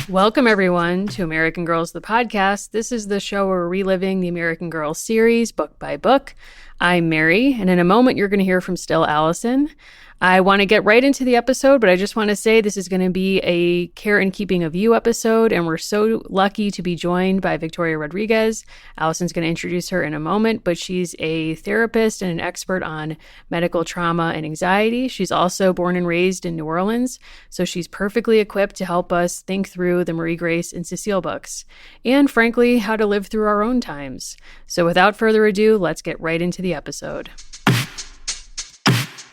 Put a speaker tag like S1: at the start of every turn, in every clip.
S1: Welcome, everyone, to American Girls, the podcast. This is the show where we're reliving the American Girls series, book by book. I'm Mary, and in a moment, you're going to hear from Still Allison. I want to get right into the episode, but I just want to say this is going to be a Care and Keeping of You episode, and we're so lucky to be joined by Victoria Rodriguez. Allison's going to introduce her in a moment, but she's a therapist and an expert on medical trauma and anxiety. She's also born and raised in New Orleans, so she's perfectly equipped to help us think through the Marie Grace and Cecile books, and frankly, how to live through our own times. So without further ado, let's get right into the episode.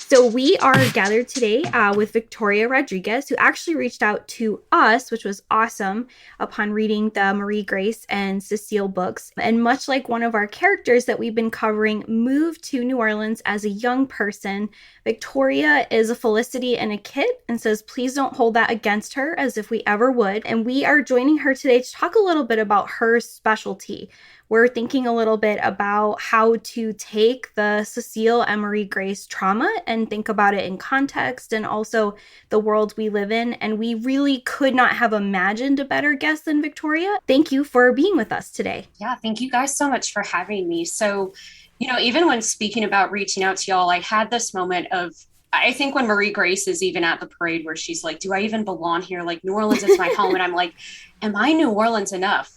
S2: So we are gathered today with Victoria Rodriguez, who actually reached out to us, which was awesome, upon reading the Marie Grace and Cecile books. And much like one of our characters that we've been covering moved to New Orleans as a young person, Victoria is a Felicity and a Kit and says, please don't hold that against her as if we ever would. And we are joining her today to talk a little bit about her specialty. We're thinking a little bit about how to take the Cecile and Marie Grace trauma and think about it in context and also the world we live in. And we really could not have imagined a better guest than Victoria. Thank you for being with us today.
S3: Yeah, thank you guys so much for having me. So, even when speaking about reaching out to y'all, I had this moment of, I think when Marie Grace is even at the parade where she's like, do I even belong here? Like, New Orleans is my home. And I'm like, am I New Orleans enough?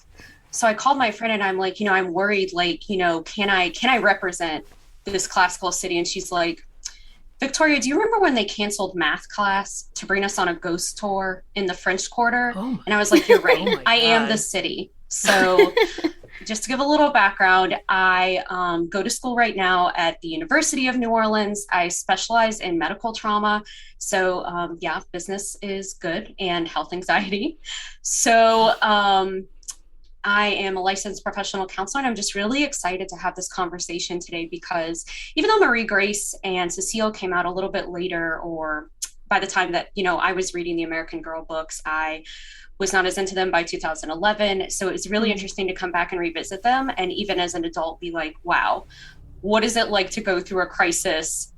S3: So I called my friend and I'm like, I'm worried, like, can I represent this classical city? And she's like, Victoria, do you remember when they canceled math class to bring us on a ghost tour in the French Quarter? Oh. And I was like, you're right. I am the city. So just to give a little background, I go to school right now at the University of New Orleans. I specialize in medical trauma. So business is good and health anxiety. So I am a licensed professional counselor, and I'm just really excited to have this conversation today because even though Marie Grace and Cecile came out a little bit later, or by the time that, I was reading the American Girl books, I was not as into them by 2011. So it was really interesting to come back and revisit them. And even as an adult, be like, wow, what is it like to go through a crisis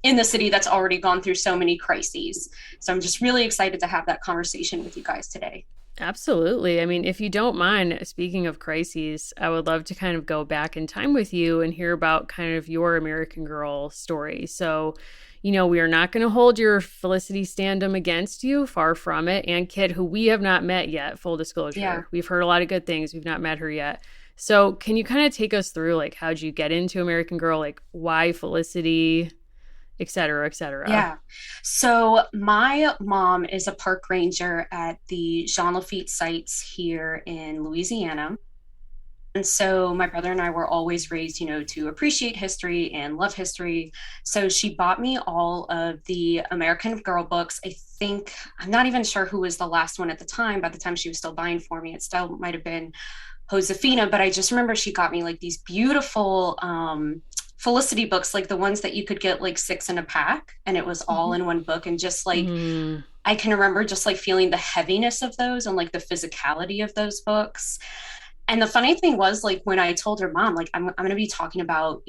S3: in the city that's already gone through so many crises? So I'm just really excited to have that conversation with you guys today.
S1: Absolutely. I mean, if you don't mind, speaking of crises, I would love to kind of go back in time with you and hear about kind of your American Girl story. So, we are not going to hold your Felicity stand-em against you, far from it, and Kit, who we have not met yet, full disclosure. Yeah. We've heard a lot of good things. We've not met her yet. So can you kind of take us through, like, how'd you get into American Girl? Like, why Felicity? Et cetera, et cetera.
S3: Yeah. So my mom is a park ranger at the Jean Lafitte sites here in Louisiana. And so my brother and I were always raised, to appreciate history and love history. So she bought me all of the American Girl books. I'm not even sure who was the last one at the time. By the time she was still buying for me, it still might have been Josefina. But I just remember she got me like these beautiful Felicity books, like the ones that you could get like 6 in a pack, and it was all in one book. And just like, I can remember just like feeling the heaviness of those and like the physicality of those books. And the funny thing was, like, when I told her, Mom, like, I'm going to be talking about,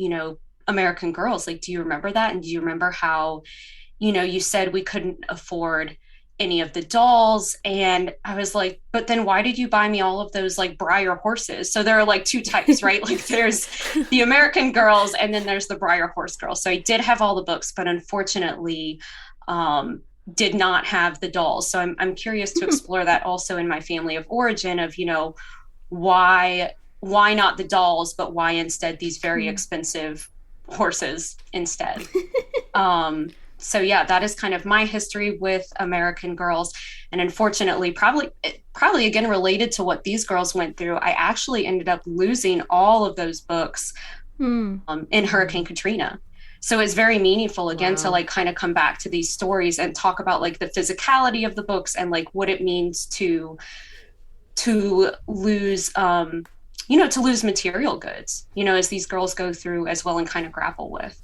S3: American Girls, like, do you remember that? And do you remember how, you said we couldn't afford any of the dolls? And I was like, but then why did you buy me all of those like Breyer horses? So there are like 2 types, right? Like there's the American Girls and then there's the Breyer horse girls. So I did have all the books, but unfortunately did not have the dolls. So I'm curious to explore that also in my family of origin of, why not the dolls, but why instead these very expensive horses instead. So yeah, that is kind of my history with American Girls. And unfortunately, probably again, related to what these girls went through, I actually ended up losing all of those books in Hurricane Katrina. So it's very meaningful again to like kind of come back to these stories and talk about like the physicality of the books and like what it means to lose, to lose material goods, as these girls go through as well and kind of grapple with.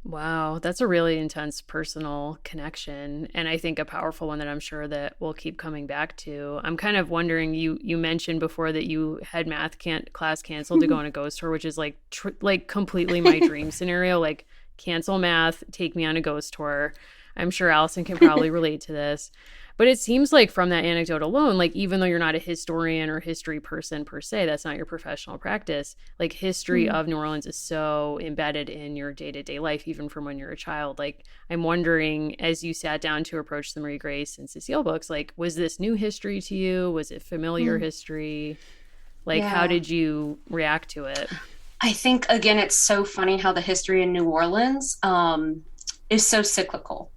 S1: Wow, that's a really intense personal connection, and I think a powerful one that I'm sure that we'll keep coming back to. I'm kind of wondering, you mentioned before that you had math class canceled to go on a ghost tour, which is like completely my dream scenario. Like, cancel math, take me on a ghost tour. I'm sure Allison can probably relate to this. But it seems like from that anecdote alone, like even though you're not a historian or history person per se, that's not your professional practice, like history of New Orleans is so embedded in your day-to-day life, even from when you're a child. Like, I'm wondering, as you sat down to approach the Marie Grace and Cecile books, like, was this new history to you? Was it familiar history? Like, how did you react to it?
S3: I think, again, it's so funny how the history in New Orleans is so cyclical.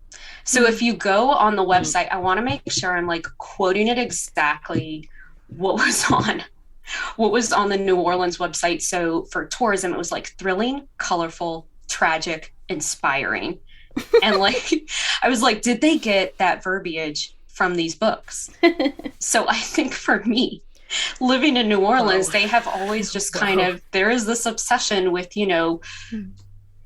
S3: So if you go on the website, I want to make sure I'm like quoting it exactly what was on the New Orleans website. So for tourism, it was like thrilling, colorful, tragic, inspiring. And like, I was like, did they get that verbiage from these books? So I think for me, living in New Orleans, they have always just kind of, there is this obsession with, you know,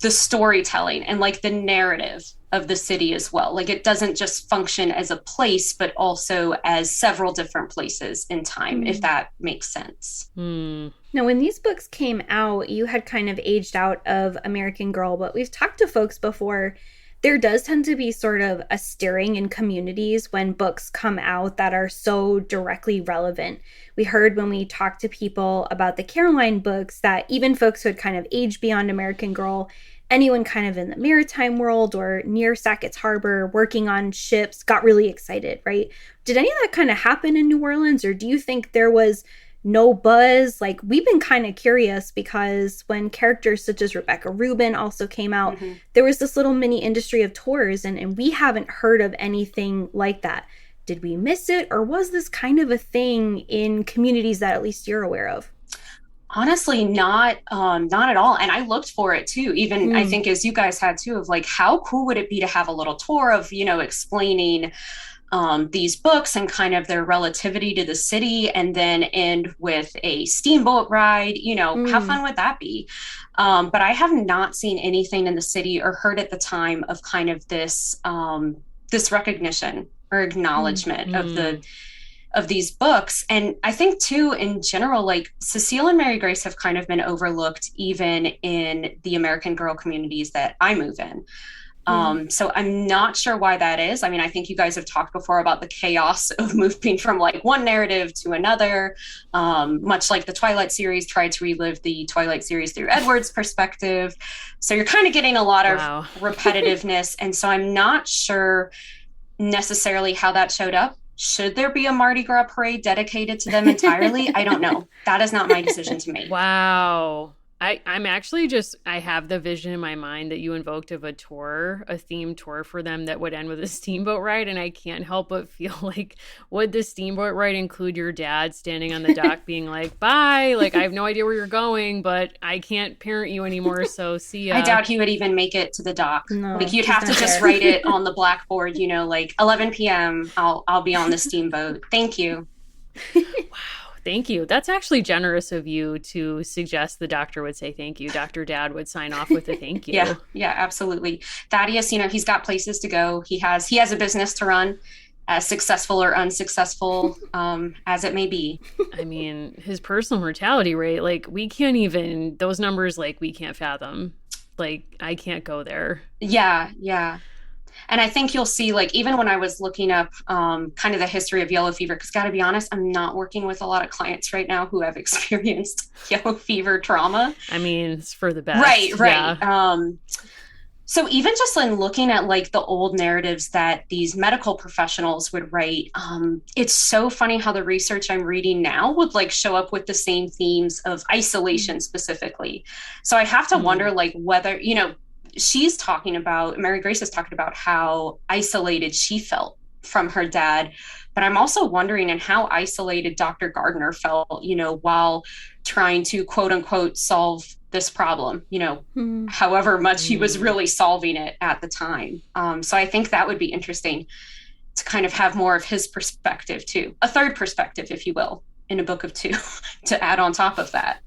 S3: the storytelling and like the narrative of the city as well. Like, it doesn't just function as a place, but also as several different places in time, if that makes sense.
S2: Now, when these books came out, you had kind of aged out of American Girl, but we've talked to folks before. There does tend to be sort of a stirring in communities when books come out that are so directly relevant. We heard when we talked to people about the Caroline books that even folks who had kind of aged beyond American Girl, anyone kind of in the maritime world or near Sackett's Harbor working on ships got really excited, right? Did any of that kind of happen in New Orleans, or do you think there was no buzz? Like, we've been kind of curious because when characters such as Rebecca Rubin also came out, there was this little mini industry of tours, and we haven't heard of anything like that. Did we miss it, or was this kind of a thing in communities that at least you're aware of?
S3: Honestly, not at all. And I looked for it too, even I think as you guys had too, of like, how cool would it be to have a little tour of, you know, explaining these books and kind of their relativity to the city, and then end with a steamboat ride, you know, how fun would that be? But I have not seen anything in the city or heard at the time of kind of this, this recognition or acknowledgement of these books. And I think too, in general, like Cecile and Mary Grace have kind of been overlooked even in the American Girl communities that I move in. So I'm not sure why that is. I mean, I think you guys have talked before about the chaos of moving from like one narrative to another, much like the Twilight series tried to relive the Twilight series through Edward's perspective. So you're kind of getting a lot of repetitiveness. And so I'm not sure necessarily how that showed up. Should there be a Mardi Gras parade dedicated to them entirely? I don't know. That is not my decision to make.
S1: Wow. I'm actually just, I have the vision in my mind that you invoked of a tour, a themed tour for them that would end with a steamboat ride. And I can't help but feel like, would the steamboat ride include your dad standing on the dock being like, bye, like, I have no idea where you're going, but I can't parent you anymore, so see ya.
S3: I doubt he would even make it to the dock.
S2: No,
S3: like, you'd have to just write it on the blackboard, you know, like 11 p.m. I'll be on the steamboat. Thank you.
S1: Wow. Thank you. That's actually generous of you to suggest the doctor would say thank you. Dr. Dad would sign off with a thank you.
S3: Yeah, absolutely. Thaddeus, you know, he's got places to go. He has a business to run, as successful or unsuccessful as it may be.
S1: I mean, his personal mortality rate, like, we can't even, those numbers, like, we can't fathom. Like, I can't go there.
S3: Yeah. And I think you'll see, like, even when I was looking up kind of the history of yellow fever, because gotta be honest, I'm not working with a lot of clients right now who have experienced yellow fever trauma.
S1: I mean, it's for the best.
S3: Right.
S1: Yeah.
S3: So even just in looking at like the old narratives that these medical professionals would write, it's so funny how the research I'm reading now would like show up with the same themes of isolation specifically. So I have to wonder, like, whether, you know, Mary Grace is talking about how isolated she felt from her dad. But I'm also wondering in how isolated Dr. Gardner felt, you know, while trying to quote unquote solve this problem, you know, however much he was really solving it at the time. So I think that would be interesting to kind of have more of his perspective too, a third perspective, if you will, in a book of two to add on top of that.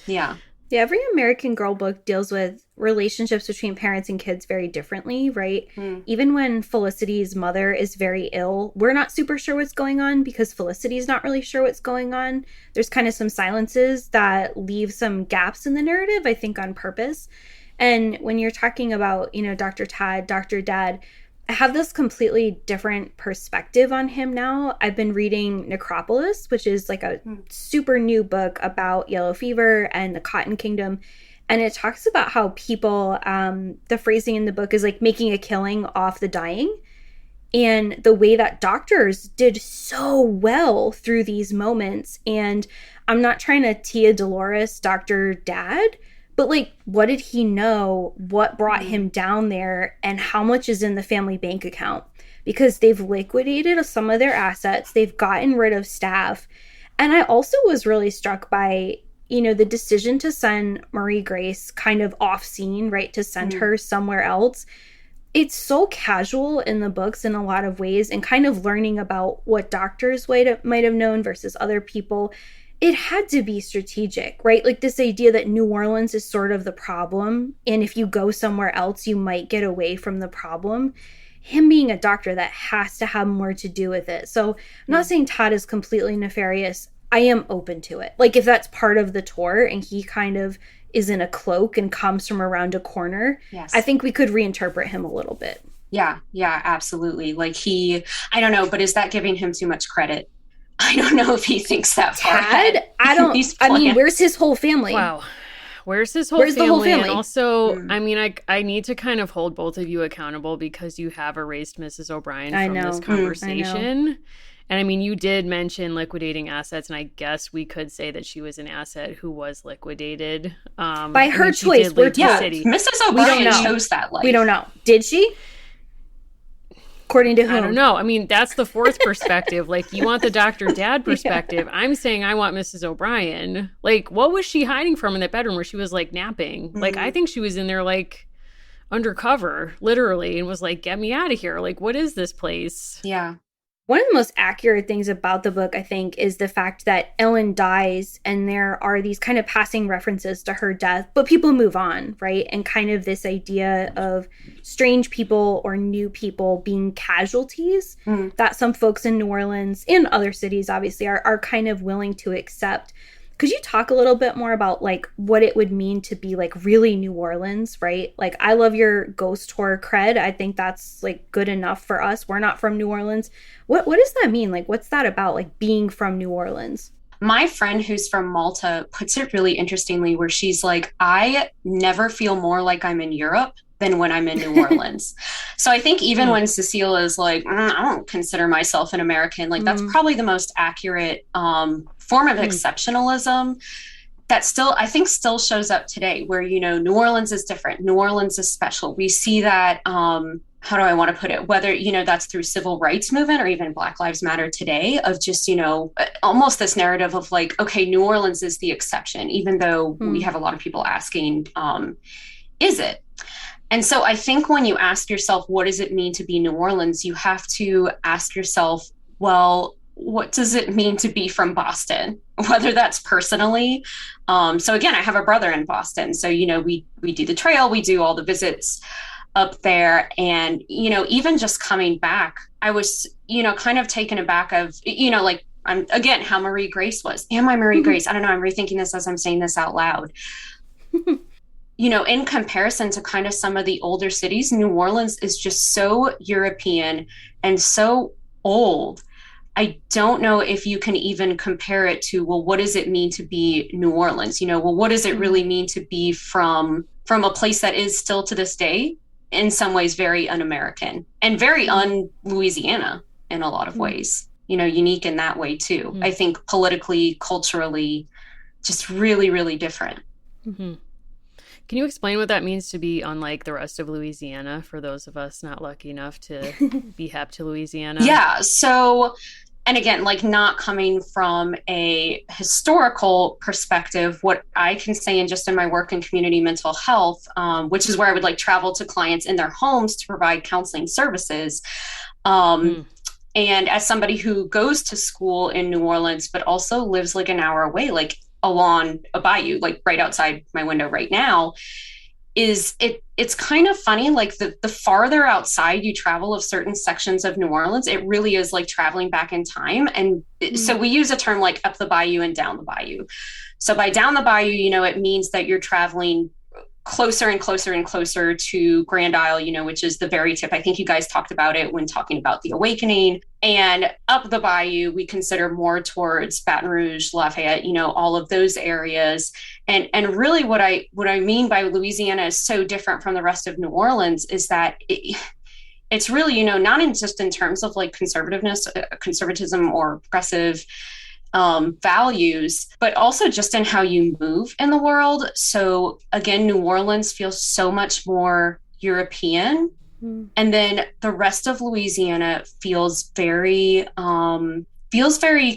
S3: Yeah.
S2: Yeah, every American Girl book deals with relationships between parents and kids very differently, right? Even when Felicity's mother is very ill, we're not super sure what's going on because Felicity's not really sure what's going on. There's kind of some silences that leave some gaps in the narrative, I think on purpose. And when you're talking about, Dr. Tad, Dr. Dad, I have this completely different perspective on him now. I've been reading Necropolis, which is like a super new book about yellow fever and the Cotton Kingdom. And it talks about how people, the phrasing in the book is like making a killing off the dying. And the way that doctors did so well through these moments. And I'm not trying to Tia Dolores, Dr. Dad, but like, what did he know? What brought him down there? And how much is in the family bank account? Because they've liquidated some of their assets. They've gotten rid of staff. And I also was really struck by, the decision to send Marie Grace kind of off scene, right? To send her somewhere else. It's so casual in the books in a lot of ways, and kind of learning about what doctors might have known versus other people. It had to be strategic, right? Like this idea that New Orleans is sort of the problem, and if you go somewhere else, you might get away from the problem. Him being a doctor, that has to have more to do with it. So I'm not saying Todd is completely nefarious. I am open to it. Like if that's part of the tour and he kind of is in a cloak and comes from around a corner, yes, I think we could reinterpret him a little bit.
S3: Yeah, absolutely. Like I don't know, but is that giving him too much credit? I don't know if he thinks that far
S2: ahead. I mean, where's his whole family?
S1: Wow. Where's his whole family? The whole family? And also, I mean, I need to kind of hold both of you accountable because you have erased Mrs. O'Brien from this conversation. And I mean, you did mention liquidating assets, and I guess we could say that she was an asset who was liquidated.
S2: By her choice.
S3: Mrs. O'Brien chose that life.
S2: We don't know. Did she? According to whom?
S1: I don't know. I mean, that's the fourth perspective. Like, you want the Dr. Dad perspective. Yeah. I'm saying I want Mrs. O'Brien. Like, what was she hiding from in that bedroom where she was, like, napping? Mm-hmm. Like, I think she was in there, like, undercover, literally, and was like, get me out of here. Like, what is this place?
S3: Yeah.
S2: One of the most accurate things about the book, I think, is the fact that Ellen dies and there are these kind of passing references to her death, but people move on, right? And kind of this idea of strange people or new people being casualties that some folks in New Orleans and other cities, obviously, are kind of willing to accept. Could you talk a little bit more about like what it would mean to be like really New Orleans, right? Like I love your ghost tour cred. I think that's like good enough for us. We're not from New Orleans. What does that mean? Like what's that about, like being from New Orleans?
S3: My friend who's from Malta puts it really interestingly where she's like, I never feel more like I'm in Europe than when I'm in New Orleans. So I think even when Cecile is like, I don't consider myself an American, like that's probably the most accurate form of exceptionalism that I think still shows up today where, New Orleans is different. New Orleans is special. We see that, how do I want to put it? Whether, that's through civil rights movement or even Black Lives Matter today of just, almost this narrative of like, okay, New Orleans is the exception, even though we have a lot of people asking, is it? And so I think when you ask yourself, what does it mean to be New Orleans? You have to ask yourself, well, what does it mean to be from Boston, whether that's personally. So again, I have a brother in Boston. So, we do the trail, we do all the visits up there. And, even just coming back, I was, kind of taken aback of, like, I'm again, how Marie Grace was. Am I Marie Grace? I don't know. I'm rethinking this as I'm saying this out loud. In comparison to kind of some of the older cities, New Orleans is just so European and so old. I don't know if you can even compare it to, well, what does it mean to be New Orleans? What does it really mean to be from a place that is still to this day, in some ways, very un-American and very un-Louisiana in a lot of ways, unique in that way too. I think politically, culturally, just really, really different.
S1: Mm-hmm. Can you explain what that means to be unlike the rest of Louisiana for those of us not lucky enough to be hep to Louisiana?
S3: Yeah. So, and again, like not coming from a historical perspective, what I can say in my work in community mental health, which is where I would like travel to clients in their homes to provide counseling services. And as somebody who goes to school in New Orleans, but also lives like an hour away, like along a bayou, like right outside my window right now, it's kind of funny. Like the farther outside you travel of certain sections of New Orleans, it really is like traveling back in time. And so we use a term like up the bayou and down the bayou. So by down the bayou, it means that you're traveling closer and closer and closer to Grand Isle, which is the very tip. I think you guys talked about it when talking about the awakening. And up the bayou, we consider more towards Baton Rouge, Lafayette, all of those areas. And really what I mean by Louisiana is so different from the rest of New Orleans is that it's really, not just in terms of like conservatism or progressive values, but also just in how you move in the world. So again, New Orleans feels so much more European. And then the rest of Louisiana feels very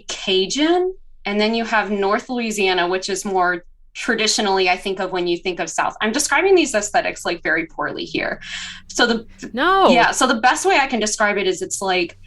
S3: Cajun. And then you have North Louisiana, which is more traditionally, I think of when you think of South. I'm describing these aesthetics like very poorly here. So the best way I can describe it is it's like,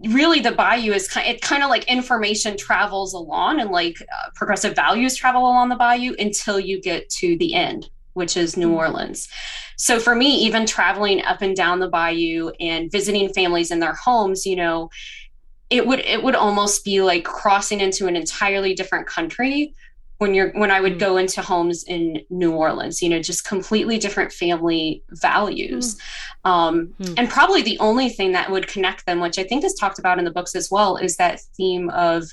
S3: really the bayou is kind of like information travels along and like progressive values travel along the bayou until you get to the end, which is New Orleans. So for me, even traveling up and down the bayou and visiting families in their homes, it would almost be like crossing into an entirely different country when I would go into homes in New Orleans, just completely different family values. And probably the only thing that would connect them, which I think is talked about in the books as well, is that theme of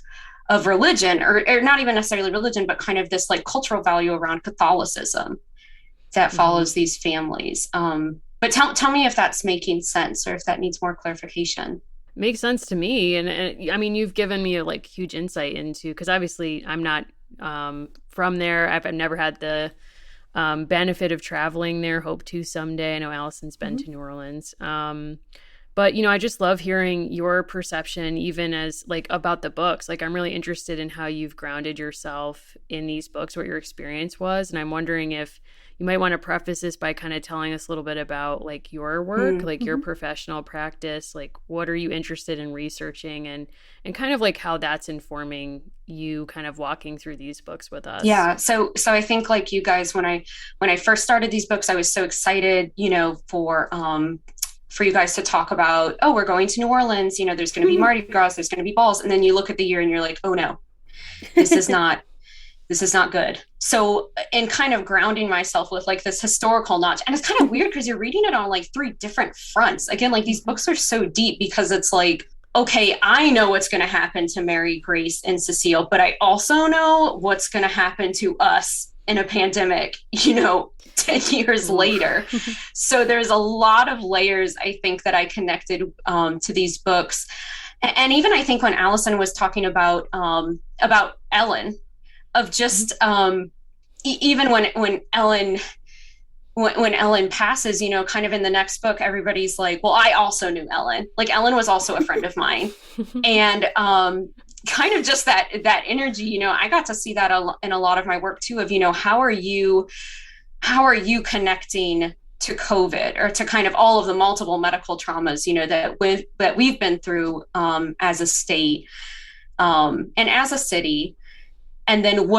S3: religion, or not even necessarily religion, but kind of this like cultural value around Catholicism that follows these families. But tell me if that's making sense or if that needs more clarification.
S1: Makes sense to me. And I mean, you've given me a like huge insight into, because obviously I'm not from there. I've never had the benefit of traveling there. Hope to someday. I know Allison's been to New Orleans. But, I just love hearing your perception, even as like about the books. Like, I'm really interested in how you've grounded yourself in these books, what your experience was. And I'm wondering if you might want to preface this by kind of telling us a little bit about like your work, like your professional practice, like what are you interested in researching, and kind of like how that's informing you kind of walking through these books with us.
S3: Yeah. So I think like you guys, when I first started these books, I was so excited, for you guys to talk about, oh, we're going to New Orleans, there's going to be Mardi Gras, there's going to be balls. And then you look at the year and you're like, oh no, this is not good. So in kind of grounding myself with like this historical knowledge, and it's kind of weird because you're reading it on like three different fronts. Again, like these books are so deep because it's like, okay, I know what's going to happen to Mary, Grace, and Cecile, but I also know what's going to happen to us in a pandemic, 10 years later. So there's a lot of layers, I think, that I connected to these books. And even I think when Allison was talking about Ellen, of just even when Ellen passes, kind of in the next book, everybody's like, well, I also knew Ellen. Like Ellen was also a friend of mine. And kind of just that energy, I got to see that in a lot of my work too, of, how are you connecting to COVID, or to kind of all of the multiple medical traumas, that we've been through as a state and as a city. And then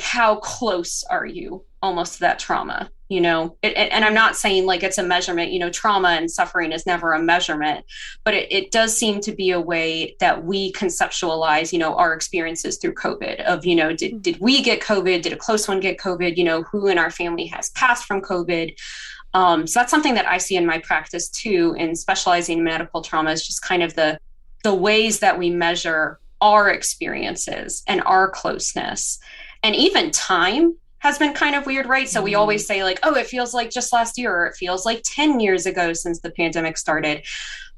S3: how close are you almost to that trauma, and I'm not saying like it's a measurement, trauma and suffering is never a measurement, but it does seem to be a way that we conceptualize, our experiences through COVID of, did we get COVID? Did a close one get COVID? Who in our family has passed from COVID? So that's something that I see in my practice too, in specializing in medical trauma, is just kind of the ways that we measure our experiences and our closeness. And even time has been kind of weird, right? So we always say like, oh, it feels like just last year, or it feels like 10 years ago since the pandemic started.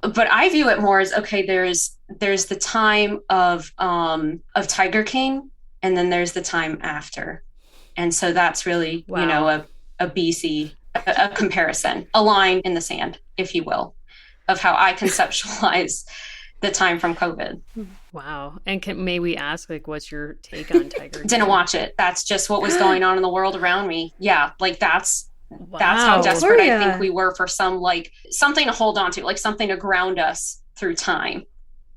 S3: But I view it more as, okay, there's the time of Tiger King, and then there's the time after. And so that's really, a BC, a comparison, a line in the sand, if you will, of how I conceptualize the time from COVID.
S1: Wow. And may we ask, like, what's your take on Tiger King?
S3: Didn't watch it. That's just what was going on in the world around me. Yeah. Like that's how desperate I think we were for some, like something to hold on to, like something to ground us through time.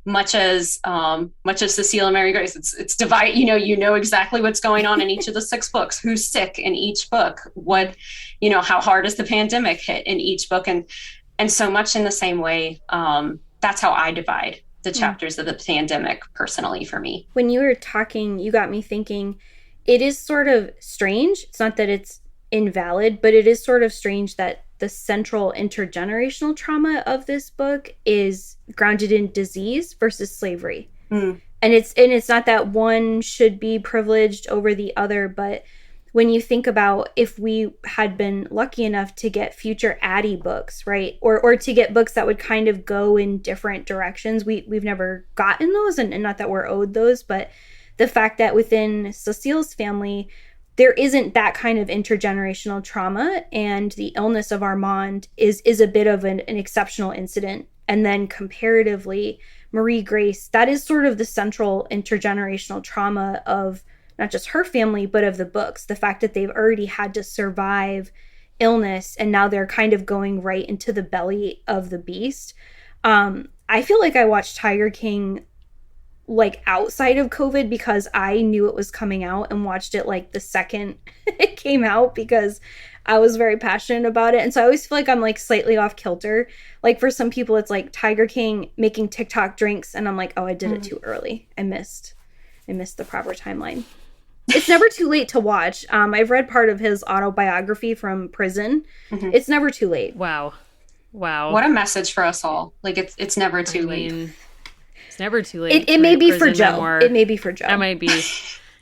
S3: much as Cecile and Mary Grace, it's divided. You know exactly what's going on in each of the 6 books, who's sick in each book, what, how hard is the pandemic hit in each book, and so much in the same way. That's how I divide the chapters of the pandemic personally for me.
S2: When you were talking, you got me thinking. It is sort of strange. It's not that it's invalid, but it is sort of strange that the central intergenerational trauma of this book is grounded in disease versus slavery. And it's not that one should be privileged over the other, but when you think about if we had been lucky enough to get future Addie books, right, or to get books that would kind of go in different directions, we've never gotten those, and not that we're owed those, but the fact that within Cecile's family, there isn't that kind of intergenerational trauma, and the illness of Armand is a bit of an exceptional incident. And then comparatively, Marie Grace, that is sort of the central intergenerational trauma of not just her family, but of the books. The fact that they've already had to survive illness, and now they're kind of going right into the belly of the beast. I feel like I watched Tiger King like outside of COVID because I knew it was coming out and watched it like the second it came out because I was very passionate about it. And so I always feel like I'm like slightly off kilter. Like for some people, it's like Tiger King making TikTok drinks. And I'm like, oh, I did it too early. I missed the proper timeline. It's never too late to watch. I've read part of his autobiography from prison. It's never too late.
S1: Wow.
S3: What a message for us all. Like it's never too late.
S1: It's never too late.
S2: It may be for Joe. Memoir. It may be for Joe.
S1: That might be.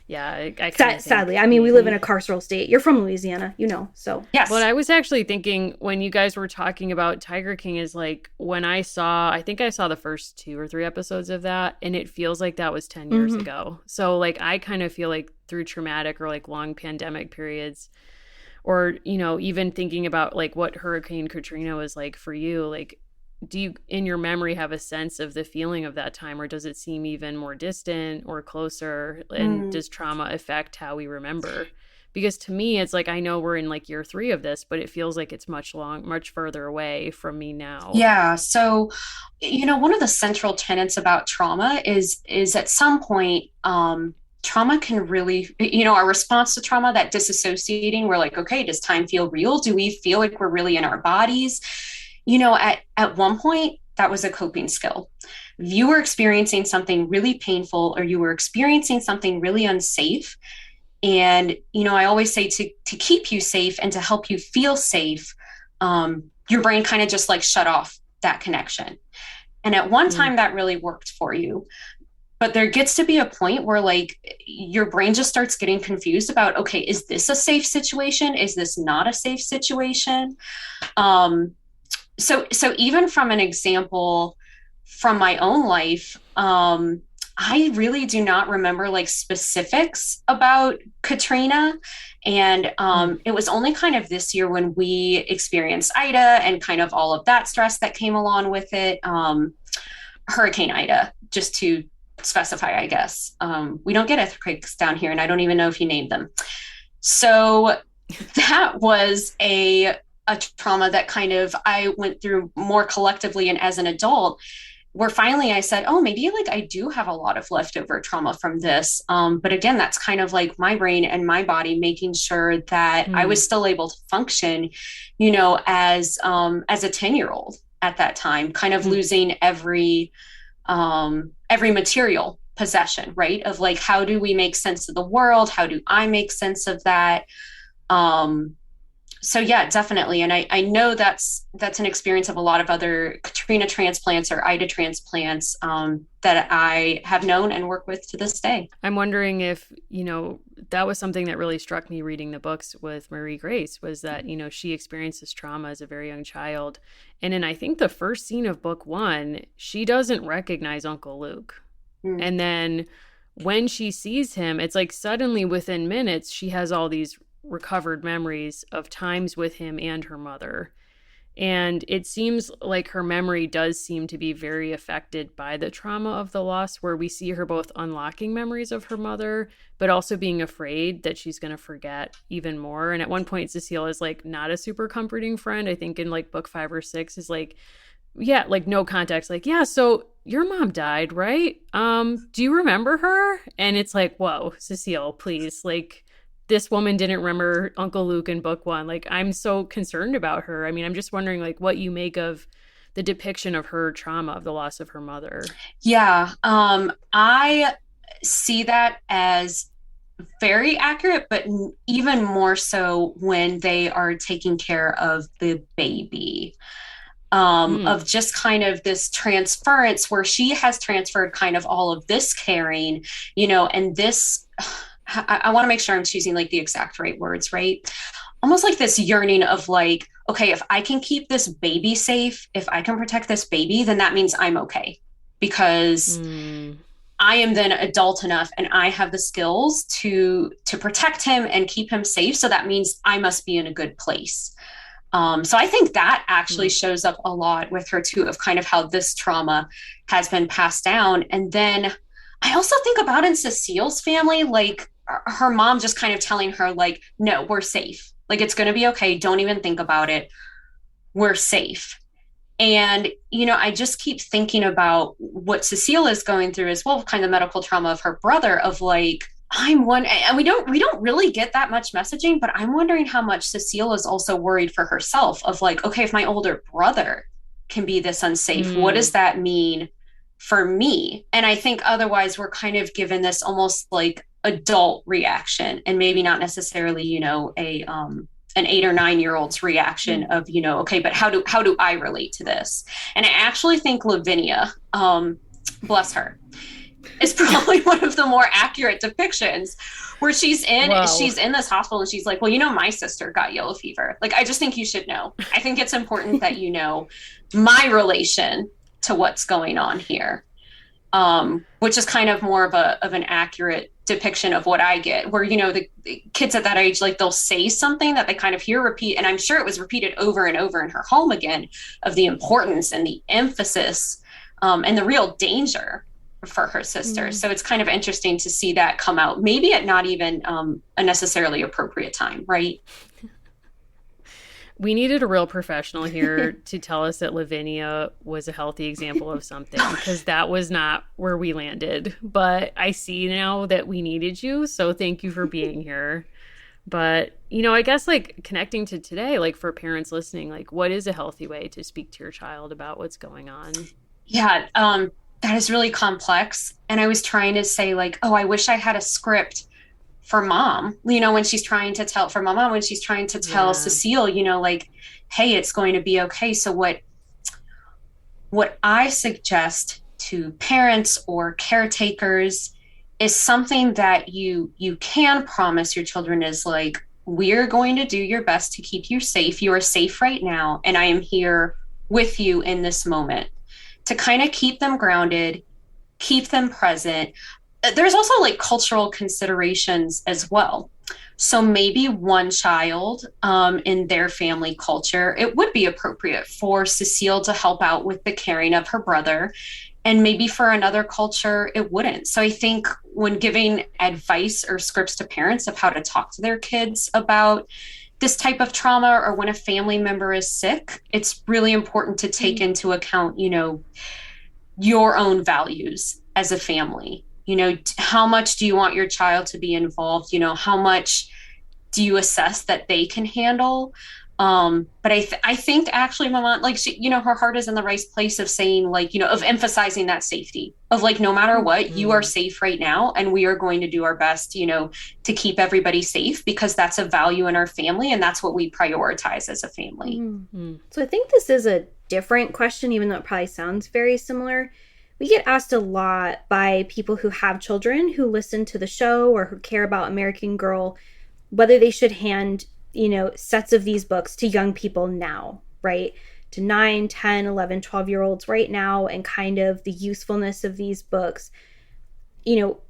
S1: Yeah,
S2: sadly. I mean, we live in a carceral state. You're from Louisiana, so.
S3: Yes.
S1: What I was actually thinking when you guys were talking about Tiger King is like when I think I saw the first 2 or 3 episodes of that, and it feels like that was 10 years ago. So like I kind of feel like through traumatic or like long pandemic periods, or even thinking about like what Hurricane Katrina was like for you, like do you in your memory have a sense of the feeling of that time, or does it seem even more distant or closer? And does trauma affect how we remember? Because to me, it's like I know we're in like year 3 of this, but it feels like it's much further away from me now.
S3: Yeah. So, one of the central tenets about trauma is at some point, trauma can really, our response to trauma, that disassociating, we're like, okay, does time feel real? Do we feel like we're really in our bodies? At one point, that was a coping skill. If you were experiencing something really painful or you were experiencing something really unsafe, and, I always say to keep you safe and to help you feel safe, your brain kind of just like shut off that connection. And at one time that really worked for you. But there gets to be a point where like your brain just starts getting confused about, okay, is this a safe situation? Is this not a safe situation? So even from an example from my own life, I really do not remember like specifics about Katrina. And it was only kind of this year when we experienced Ida and kind of all of that stress that came along with it. Hurricane Ida, just to specify, I guess. We don't get earthquakes down here, and I don't even know if you named them. So that was a trauma that kind of I went through more collectively and as an adult, where finally I said, oh, maybe like I do have a lot of leftover trauma from this. But again, that's kind of like my brain and my body making sure that I was still able to function, as a 10-year-old at that time, kind of losing every material possession, right? Of like, how do we make sense of the world? How do I make sense of that? So yeah, definitely. And I know that's an experience of a lot of other Katrina transplants or Ida transplants that I have known and work with to this day.
S1: I'm wondering if, that was something that really struck me reading the books with Marie Grace, was that, she experienced this trauma as a very young child. And in, I think, the first scene of book 1, she doesn't recognize Uncle Luke. And then when she sees him, it's like suddenly within minutes, she has all these recovered memories of times with him and her mother. And it seems like her memory does seem to be very affected by the trauma of the loss, where we see her both unlocking memories of her mother, but also being afraid that she's going to forget even more. And at one point, Cecile is like not a super comforting friend. I think in like book 5 or 6 is like, yeah, like no context. Like, yeah, so your mom died, right? Do you remember her? And it's like, whoa, Cecile, please. Like, this woman didn't remember Uncle Luke in book one. Like, I'm so concerned about her. I mean, I'm just wondering, like, what you make of the depiction of her trauma, of the loss of her mother.
S3: Yeah, I see that as very accurate, but even more so when they are taking care of the baby. Of just kind of this transference where she has transferred kind of all of this caring, and this, I want to make sure I'm choosing like the exact right words, right? Almost like this yearning of like, okay, if I can keep this baby safe, if I can protect this baby, then that means I'm okay because I am then adult enough and I have the skills to protect him and keep him safe. So that means I must be in a good place. So I think that actually shows up a lot with her too, of kind of how this trauma has been passed down. And then I also think about in Cecile's family, like her mom just kind of telling her like, no, we're safe. Like, it's going to be okay. Don't even think about it. We're safe. And, I just keep thinking about what Cecile is going through as well, kind of medical trauma of her brother, of like, I'm one, and we don't really get that much messaging, but I'm wondering how much Cecile is also worried for herself of like, okay, if my older brother can be this unsafe, what does that mean for me? And I think otherwise we're kind of given this almost like adult reaction and maybe not necessarily, an 8 or 9 year old's reaction of, okay, but how do I relate to this? And I actually think Lavinia, bless her, is probably one of the more accurate depictions where she's in this hospital and she's like, well, my sister got yellow fever. Like, I just think you should know. I think it's important that you know my relation to what's going on here, which is kind of more of an accurate depiction of what I get, where, the kids at that age, like they'll say something that they kind of hear repeat. And I'm sure it was repeated over and over in her home again of the importance and the emphasis and the real danger for her sister. So it's kind of interesting to see that come out, maybe at not even a necessarily appropriate time, right?
S1: We needed a real professional here to tell us that Lavinia was a healthy example of something, because that was not where we landed. But I see now that we needed you, so thank you for being here. But, I guess like connecting to today, like for parents listening, like what is a healthy way to speak to your child about what's going on?
S3: Yeah, that is really complex. And I was trying to say like, oh, I wish I had a script for mom, when she's trying to tell Cecile, like, hey, it's going to be okay. So what I suggest to parents or caretakers is something that you can promise your children is like, we're going to do your best to keep you safe. You are safe right now. And I am here with you in this moment to kind of keep them grounded, keep them present. There's also like cultural considerations as well. So maybe one child in their family culture, it would be appropriate for Cecile to help out with the caring of her brother. And maybe for another culture, it wouldn't. So I think when giving advice or scripts to parents of how to talk to their kids about this type of trauma, or when a family member is sick, it's really important to take into account, your own values as a family. How much do you want your child to be involved? How much do you assess that they can handle? But I think actually my mom, like, she, her heart is in the right place of saying, like, of emphasizing that safety of like, no matter what, you are safe right now. And we are going to do our best, to keep everybody safe, because that's a value in our family. And that's what we prioritize as a family.
S2: Mm-hmm. So I think this is a different question, even though it probably sounds very similar. We get asked a lot by people who have children who listen to the show or who care about American Girl, whether they should hand, sets of these books to young people now, right? To 9, 10, 11, 12-year-olds right now, and kind of the usefulness of these books.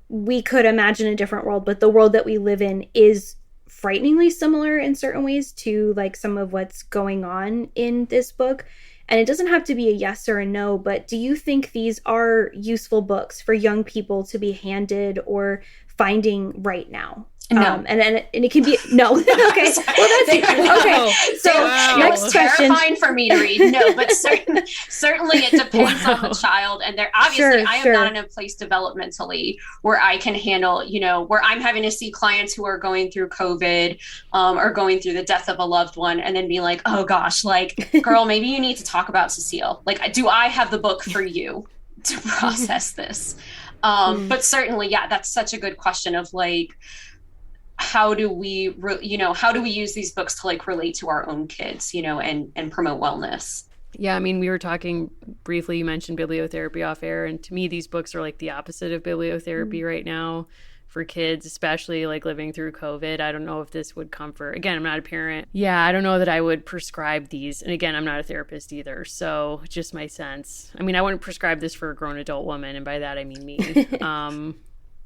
S2: We could imagine a different world, but the world that we live in is frighteningly similar in certain ways to like some of what's going on in this book. And it doesn't have to be a yes or a no, but do you think these are useful books for young people to be handed or finding right now?
S3: No.
S2: And it can be no. Okay. Well, that's okay. So next question.
S3: Terrifying for me to read. No, but certainly it depends on the child. And there obviously I am not in a place developmentally where I can handle, where I'm having to see clients who are going through COVID or going through the death of a loved one and then be like, oh gosh, like, girl, maybe you need to talk about Cecile. Like, do I have the book for you to process this? But certainly, yeah, that's such a good question of like, how do we use these books to like relate to our own kids, and promote wellness?
S1: Yeah, I mean, we were talking briefly, you mentioned bibliotherapy off air, and to me, these books are like the opposite of bibliotherapy right now for kids, especially like living through COVID. I don't know if this would comfort. Again, I'm not a parent. Yeah, I don't know that I would prescribe these. And again, I'm not a therapist either. So just my sense. I mean, I wouldn't prescribe this for a grown adult woman. And by that, I mean me.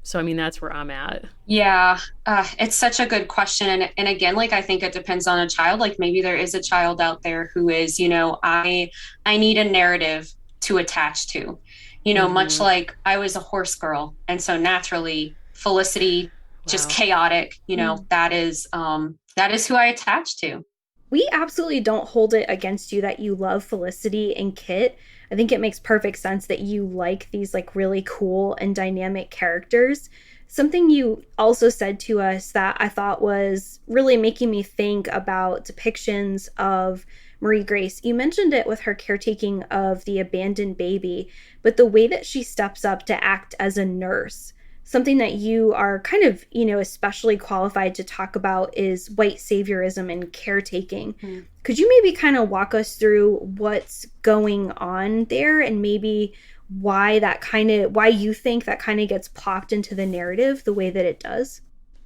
S1: So, I mean, that's where I'm at.
S3: Yeah, it's such a good question. And again, like, I think it depends on a child. Like maybe there is a child out there who is, I need a narrative to attach to, much like I was a horse girl. And so naturally, Felicity, just chaotic, that is who I attach to.
S2: We absolutely don't hold it against you that you love Felicity and Kit. I think it makes perfect sense that you like these like really cool and dynamic characters. Something you also said to us that I thought was really making me think about depictions of Marie Grace. You mentioned it with her caretaking of the abandoned baby, but the way that she steps up to act as a nurse, something that you are kind of, especially qualified to talk about is white saviorism and caretaking. Could you maybe kind of walk us through what's going on there and maybe why you think that kind of gets plopped into the narrative the way that it does?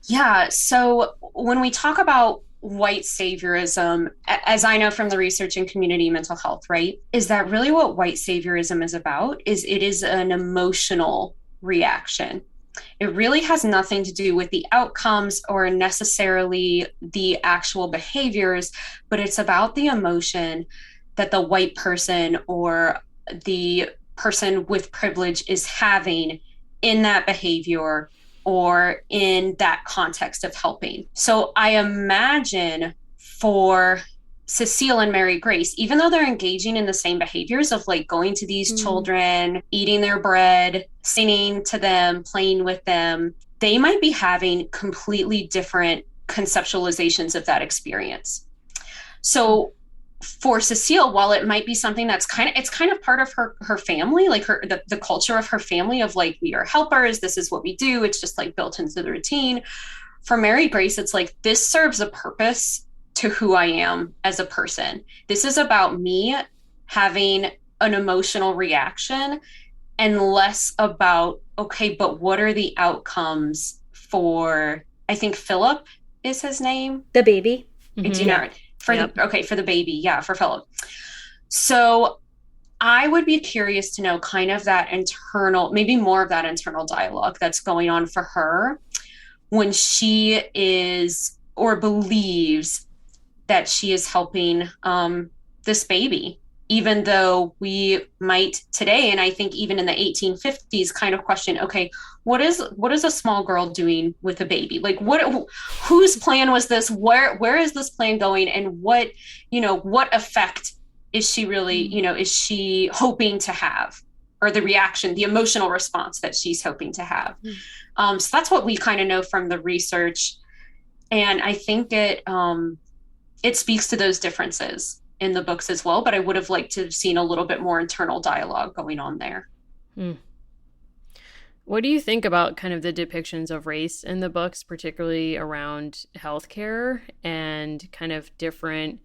S3: Yeah. So when we talk about white saviorism, as I know from the research in community mental health, right, is that really what white saviorism is about? It is an emotional reaction. It really has nothing to do with the outcomes or necessarily the actual behaviors, but it's about the emotion that the white person or the person with privilege is having in that behavior or in that context of helping. So I imagine for Cecile and Mary Grace, even though they're engaging in the same behaviors of like going to these children, eating their bread, singing to them, playing with them, they might be having completely different conceptualizations of that experience. So for Cecile, while it might be something that's kind of part of her family, like the culture of her family of like, we are helpers, this is what we do, it's just like built into the routine. For Mary Grace, it's like, this serves a purpose to who I am as a person. This is about me having an emotional reaction and less about, okay, but what are the outcomes for, I think Philip is his name?
S2: The baby.
S3: For the baby. Yeah, for Philip. So I would be curious to know kind of that internal, maybe more of that internal dialogue that's going on for her when she is or believes that she is helping this baby, even though we might today, and I think even in the 1850s, kind of question, okay, what is a small girl doing with a baby? Like whose plan was this? Where is this plan going? And what effect is she really, is she hoping to have? Or the reaction, the emotional response that she's hoping to have. So that's what we kind of know from the research. And I think it speaks to those differences in the books as well, but I would have liked to have seen a little bit more internal dialogue going on there.
S1: What do you think about kind of the depictions of race in the books, particularly around healthcare and kind of different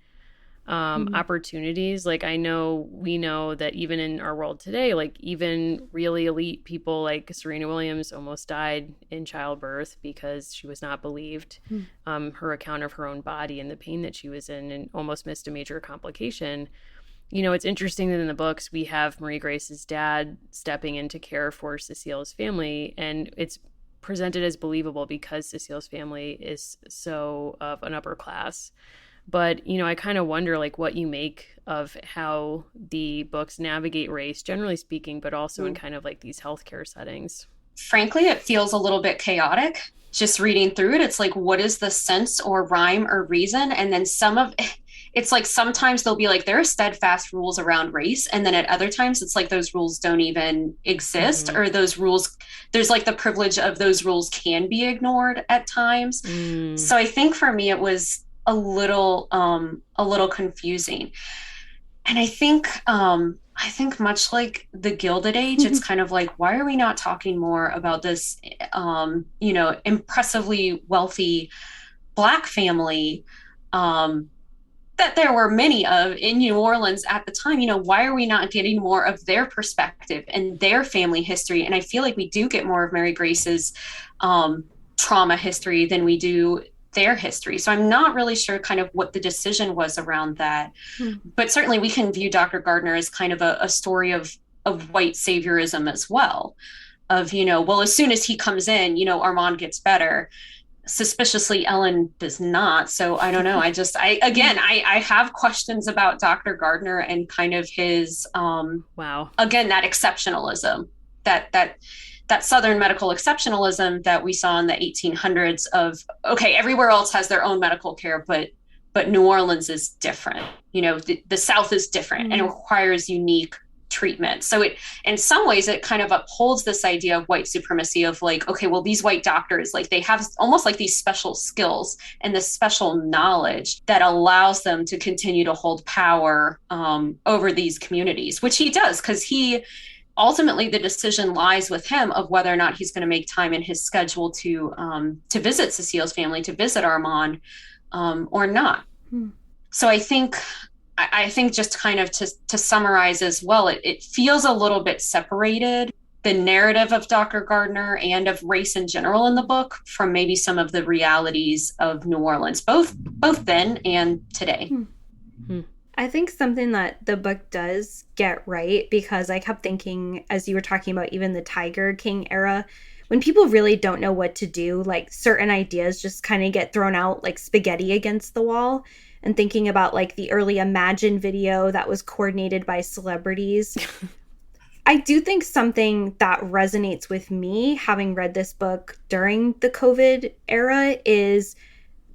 S1: opportunities? Like we know that even in our world today, like even really elite people like Serena Williams almost died in childbirth because she was not believed. Her account of her own body and the pain that she was in and almost missed a major complication. It's interesting that in the books we have Marie Grace's dad stepping in to care for Cecile's family, and it's presented as believable because Cecile's family is so of an upper class. But, I kind of wonder like what you make of how the books navigate race, generally speaking, but also in kind of like these healthcare settings.
S3: Frankly, it feels a little bit chaotic. just reading through it, it's like, what is the sense or rhyme or reason? And then it's like sometimes they'll be like, there are steadfast rules around race. And then at other times, it's like those rules don't even exist, or those rules, there's like the privilege of those rules can be ignored at times. So I think for me, it was a little confusing. And I think much like the Gilded Age, it's kind of like, why are we not talking more about this, impressively wealthy Black family that there were many of in New Orleans at the time? Why are we not getting more of their perspective and their family history? And I feel like we do get more of Mary Grace's trauma history than we do their history. So I'm not really sure kind of what the decision was around that. But certainly we can view Dr. Gardner as kind of a story of white saviorism as well. Of, well, as soon as he comes in, Armand gets better. Suspiciously, Ellen does not. So I don't know. I have questions about Dr. Gardner and kind of his, again, that exceptionalism, that Southern medical exceptionalism that we saw in the 1800s of, okay, everywhere else has their own medical care, but New Orleans is different. The South is different and it requires unique treatment. So it, in some ways, it kind of upholds this idea of white supremacy of like, okay, well, these white doctors, like they have almost like these special skills and this special knowledge that allows them to continue to hold power over these communities, which he does, because ultimately the decision lies with him of whether or not he's going to make time in his schedule to visit Cecile's family, to visit Armand or not. So I think just kind of to summarize as well, it feels a little bit separated, the narrative of Dr. Gardner and of race in general in the book, from maybe some of the realities of New Orleans, both then and today.
S2: I think something that the book does get right, because I kept thinking, as you were talking about even the Tiger King era, when people really don't know what to do, like certain ideas just kind of get thrown out like spaghetti against the wall. And thinking about like the early Imagine video that was coordinated by celebrities. I do think something that resonates with me, having read this book during the COVID era, is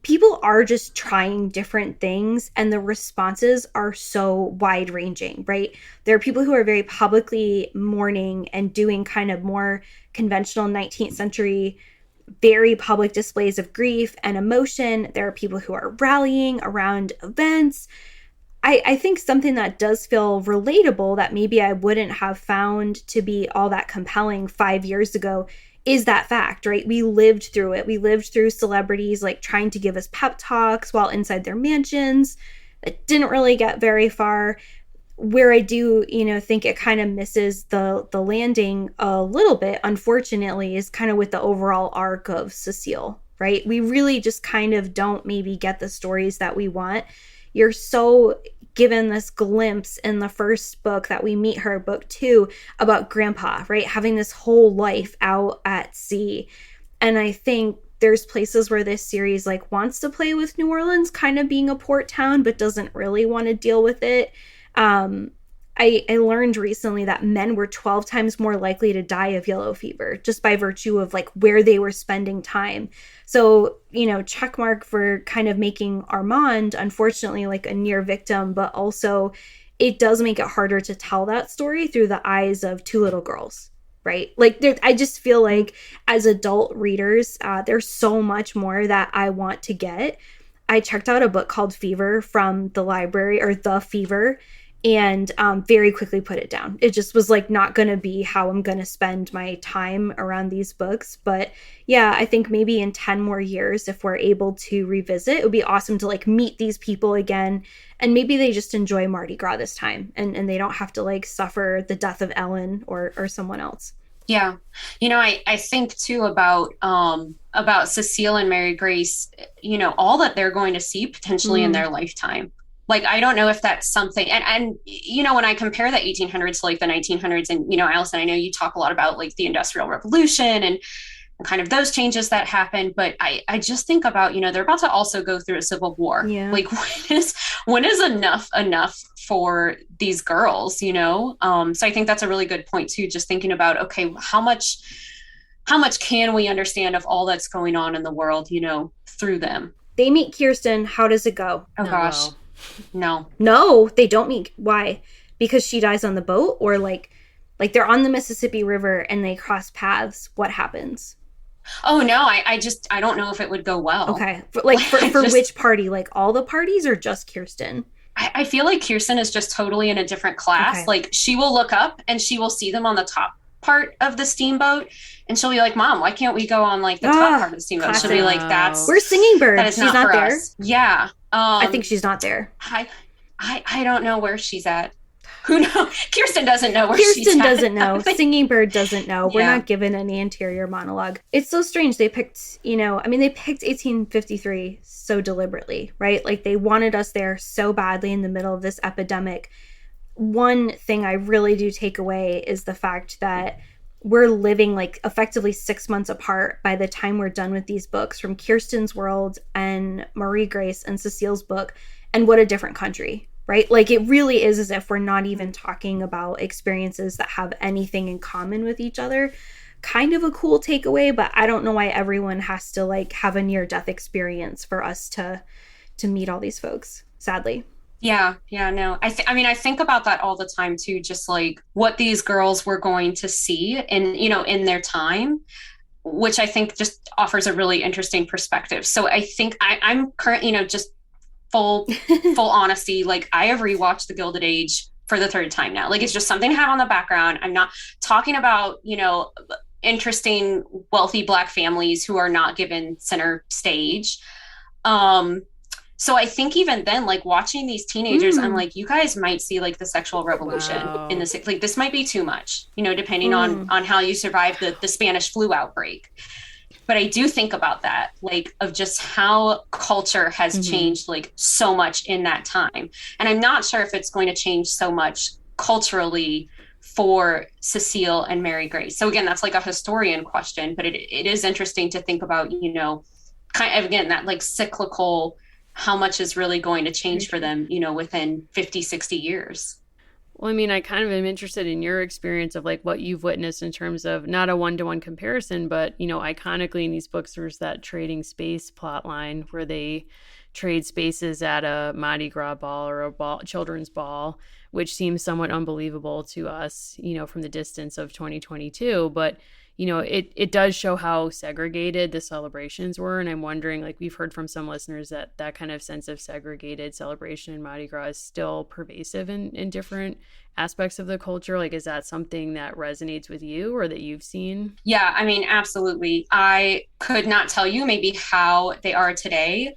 S2: people are just trying different things and the responses are so wide ranging, right? There are people who are very publicly mourning and doing kind of more conventional 19th century, very public displays of grief and emotion. There are people who are rallying around events. I think something that does feel relatable that maybe I wouldn't have found to be all that compelling 5 years ago is that fact, right? We lived through it. We lived through celebrities like trying to give us pep talks while inside their mansions. It didn't really get very far. Where I do, think it kind of misses the landing a little bit, unfortunately, is kind of with the overall arc of Cecile, right? We really just kind of don't maybe get the stories that we want. You're so given this glimpse in the first book that we meet her, book 2, about Grandpa, right? Having this whole life out at sea. And I think there's places where this series like wants to play with New Orleans kind of being a port town, but doesn't really want to deal with it. I learned recently that men were 12 times more likely to die of yellow fever just by virtue of like where they were spending time. So, check mark for kind of making Armand, unfortunately, like a near victim, but also it does make it harder to tell that story through the eyes of two little girls, right? Like I just feel like as adult readers, there's so much more that I want to get. I checked out a book called Fever from the library, or The Fever, and very quickly put it down. It just was like not going to be how I'm going to spend my time around these books. But yeah, I think maybe in 10 more years, if we're able to revisit, it would be awesome to like meet these people again. And maybe they just enjoy Mardi Gras this time and they don't have to like suffer the death of Ellen or someone else.
S3: Yeah. I think too about Cecile and Mary Grace, all that they're going to see potentially in their lifetime. Like, I don't know if that's something, and when I compare the 1800s to like the 1900s, and, Allison, I know you talk a lot about like the Industrial Revolution and kind of those changes that happened, but I just think about, they're about to also go through a civil war.
S2: Yeah.
S3: Like when is enough for these girls, So I think that's a really good point too, just thinking about, okay, how much how much can we understand of all that's going on in the world, through them?
S2: They meet Kirsten. How does it go?
S3: Oh, gosh.
S1: Well.
S3: No.
S2: No, they don't meet. Why? Because she dies on the boat, or like they're on the Mississippi River and they cross paths. What happens?
S3: Oh, no, I don't know if it would go well.
S2: Okay. For which party? Like all the parties or just Kirsten?
S3: I feel like Kirsten is just totally in a different class.
S2: Okay.
S3: Like she will look up and she will see them on the top part of the steamboat and she'll be like, Mom, why can't we go on like the top part of the steamboat?
S2: Classic.
S3: She'll be like,
S2: Where's Singing Bird?
S3: that is
S2: She's
S3: not
S2: not
S3: for
S2: there.
S3: us. Yeah.
S2: I think she's not there.
S3: I don't know where she's at. Who knows? Kirsten doesn't know where she's at.
S2: Kirsten doesn't know. Singing Bird doesn't know. We're
S3: Yeah.
S2: not given any interior monologue. It's so strange. They picked, they picked 1853 so deliberately, right? Like they wanted us there so badly in the middle of this epidemic. One thing I really do take away is the fact that we're living like effectively 6 months apart by the time we're done with these books, from Kirsten's world and Marie Grace and Cecile's book. And what a different country, right? Like it really is as if we're not even talking about experiences that have anything in common with each other. Kind of a cool takeaway, but I don't know why everyone has to like have a near-death experience for us to meet all these folks, sadly.
S3: Yeah, no. I think about that all the time too, just like what these girls were going to see in their time, which I think just offers a really interesting perspective. So I think I'm currently, just full honesty, like I have rewatched The Gilded Age for the third time now. Like it's just something I have on the background. I'm not talking about, interesting, wealthy Black families who are not given center stage. So I think even then, like watching these teenagers, I'm like, you guys might see like the sexual revolution in this. Like this might be too much, depending on how you survive the Spanish flu outbreak. But I do think about that, like of just how culture has changed like so much in that time. And I'm not sure if it's going to change so much culturally for Cecile and Mary Grace. So again, that's like a historian question, but it is interesting to think about, kind of, again, that like cyclical, how much is really going to change for them, within 50, 60 years.
S1: Well, I mean, I kind of am interested in your experience of like what you've witnessed in terms of not a one-to-one comparison, but, iconically in these books, there's that trading space plot line where they trade spaces at a Mardi Gras ball or a children's ball, which seems somewhat unbelievable to us, from the distance of 2022. But it does show how segregated the celebrations were. And I'm wondering, like we've heard from some listeners that kind of sense of segregated celebration in Mardi Gras is still pervasive in different aspects of the culture. Like, is that something that resonates with you or that you've seen?
S3: Yeah, I mean, absolutely. I could not tell you maybe how they are today.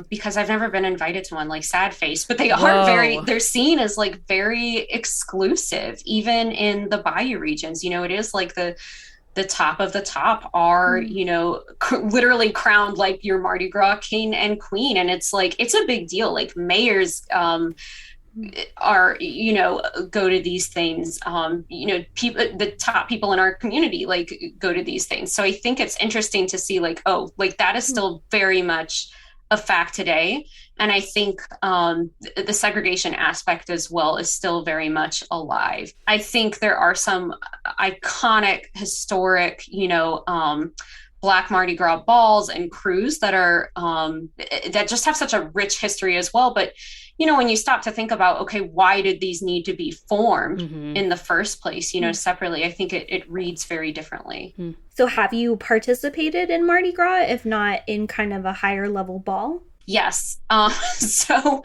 S3: Because I've never been invited to one, like sad face, but they are they're seen as like very exclusive, even in the Bayou regions. It is like the top of the top are, literally crowned like your Mardi Gras king and queen. And it's like, it's a big deal. Like mayors, are, go to these things, people, the top people in our community, like go to these things. So I think it's interesting to see like, oh, like that is still very much a fact today. And I think the segregation aspect as well is still very much alive. I think there are some iconic, historic, Black Mardi Gras balls and crews that are that just have such a rich history as well. But, when you stop to think about, okay, why did these need to be formed in the first place, separately, I think it reads very differently.
S2: So have you participated in Mardi Gras, if not in kind of a higher level ball?
S3: Yes. So